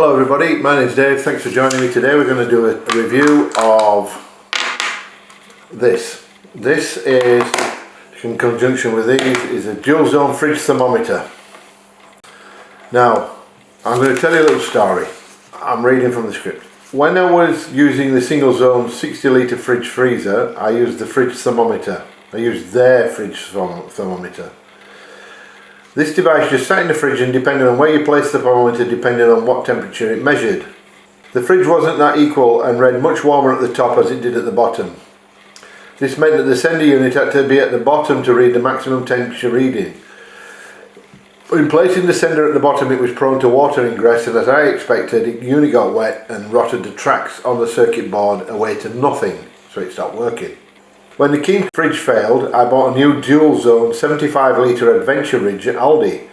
Hello everybody, my name is Dave, thanks for joining me today. We're going to do a review of this. This is, in conjunction with these, is a dual zone fridge thermometer. Now, I'm going to tell you a little story. I'm reading from the script. When I was using the single zone 60 litre fridge freezer, I used the fridge thermometer. I used their fridge thermometer. This device just sat in the fridge, and depending on where you placed the thermometer, depending on what temperature it measured. The fridge wasn't that equal and read much warmer at the top as it did at the bottom. This meant that the sender unit had to be at the bottom to read the maximum temperature reading. In placing the sender at the bottom, it was prone to water ingress, and as I expected, the unit got wet and rotted the tracks on the circuit board away to nothing, so it stopped working. When the King fridge failed, I bought a new dual zone 75 litre Adventure Ridge at Aldi.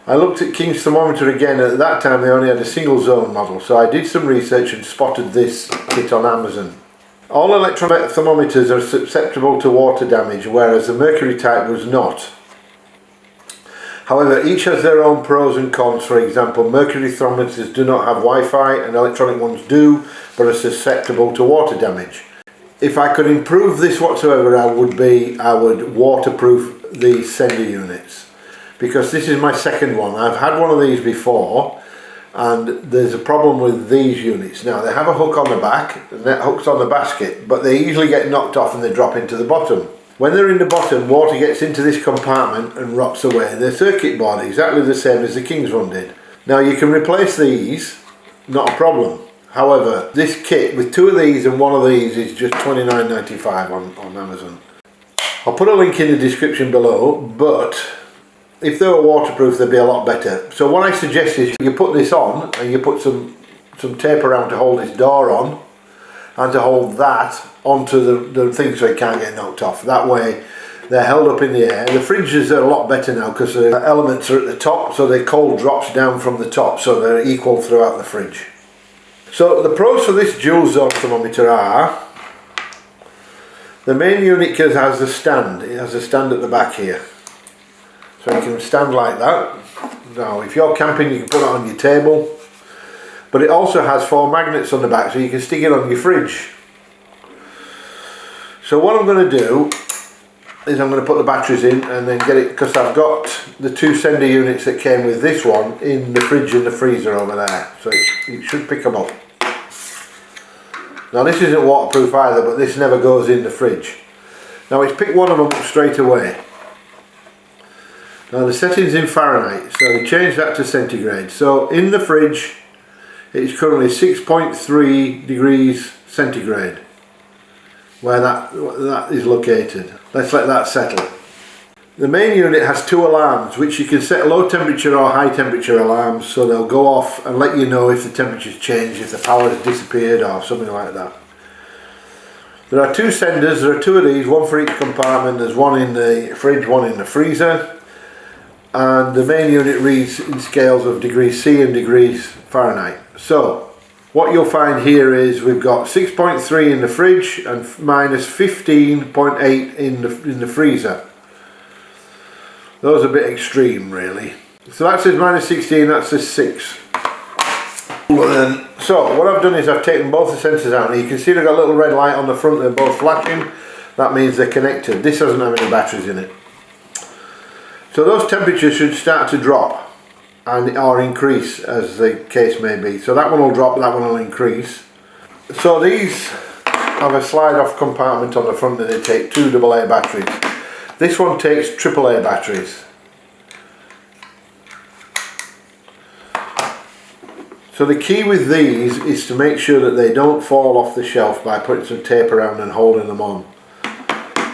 I looked at King's thermometer again, and at that time they only had a single zone model, so I did some research and spotted this kit on Amazon. All electronic thermometers are susceptible to water damage, whereas the mercury type was not. However, each has their own pros and cons. For example, mercury thermometers do not have Wi-Fi and electronic ones do, but are susceptible to water damage. If I could improve this whatsoever, I would waterproof the sender units, because this is my second one. I've had one of these before, and there's a problem with these units. Now, they have a hook on the back, and that hook's on the basket, but they easily get knocked off and they drop into the bottom. When they're in the bottom, water gets into this compartment and rots away the circuit board, exactly the same as the King's one did. Now, you can replace these, not a problem. However, this kit with two of these and one of these is just $29.95 on Amazon. I'll put a link in the description below, but if they were waterproof, they'd be a lot better. So what I suggest is you put this on and you put some tape around to hold this door on, and to hold that onto the thing so it can't get knocked off. That way they're held up in the air. The fridges are a lot better now because the elements are at the top, so the cold drops down from the top, so they're equal throughout the fridge. So the pros for this dual zone thermometer are, the main unit has a stand. It has a stand at the back here, so it can stand like that. Now if you're camping, you can put it on your table, but it also has 4 magnets on the back, so you can stick it on your fridge. So what I'm going to do is I'm going to put the batteries in and then get it, because I've got the 2 sender units that came with this one in the fridge and the freezer over there, so it should pick them up. Now this isn't waterproof either, but this never goes in the fridge. Now it's picked one of them up straight away. Now the setting's in Fahrenheit, so we change that to centigrade. So in the fridge it's currently 6.3 degrees centigrade where that is located. Let's let that settle. The main unit has 2 alarms, which you can set low temperature or high temperature alarms, so they'll go off and let you know if the temperature's changed, if the power has disappeared or something like that. There are 2 senders, there are 2 of these, one for each compartment. There's one in the fridge, one in the freezer, and the main unit reads in scales of degrees C and degrees Fahrenheit. So what you'll find here is we've got 6.3 in the fridge and minus 15.8 in the freezer. Those are a bit extreme, really. So that says minus 16, that says 6. So what I've done is I've taken both the sensors out, and you can see they've got a little red light on the front. They're both flashing. That means they're connected. This doesn't have any batteries in it. So those temperatures should start to drop or increase, as the case may be. So that one will drop, that one will increase. So these have a slide off compartment on the front, and they take 2 AA batteries. This one takes AAA batteries. So the key with these is to make sure that they don't fall off the shelf by putting some tape around and holding them on.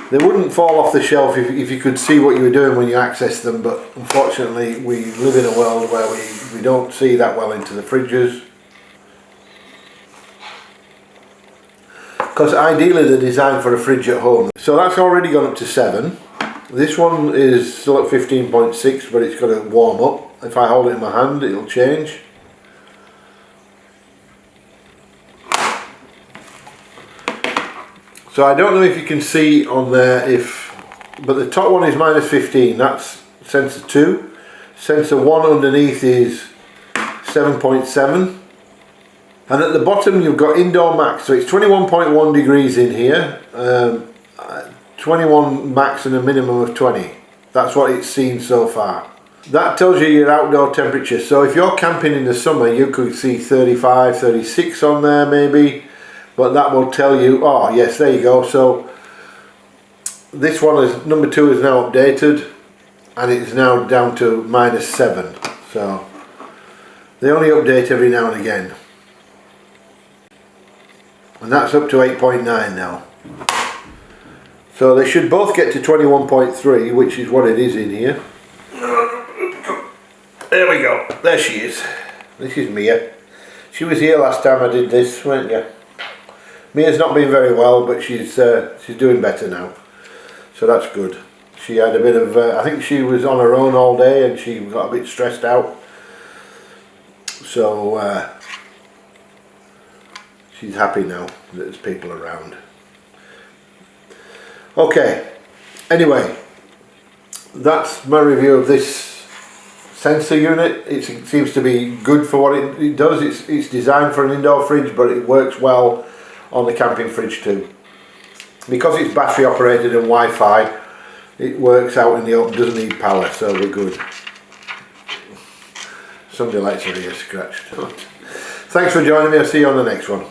They wouldn't fall off the shelf if you could see what you were doing when you accessed them, but unfortunately we live in a world where we don't see that well into the fridges. Because ideally they're designed for a fridge at home. So that's already gone up to 7. This one is still at 15.6, but it's got to warm up. If I hold it in my hand, it'll change. So I don't know if you can see on there but the top one is minus 15, that's sensor 2. Sensor 1 underneath is 7.7, And at the bottom you've got indoor max, so it's 21.1 degrees in here, 21 max and a minimum of 20. That's what it's seen so far. That tells you your outdoor temperature. So if you're camping in the summer, you could see 35, 36 on there maybe, but that will tell you, oh yes, there you go. So this one is, number 2 is now updated, and it's now down to -7. So they only update every now and again. And that's up to 8.9 now. So they should both get to 21.3, which is what it is in here. There we go. There she is. This is Mia. She was here last time I did this, weren't you? Mia's not been very well, but she's doing better now. So that's good. She had a bit of, I think she was on her own all day and she got a bit stressed out. So she's happy now that there's people around. Okay, anyway, that's my review of this sensor unit. It seems to be good for what it does. It's designed for an indoor fridge, but it works well on the camping fridge too. Because it's battery operated and Wi-Fi, it works out in the open, doesn't need power, so we're good. Somebody likes her ear scratched. Thanks for joining me, I'll see you on the next one.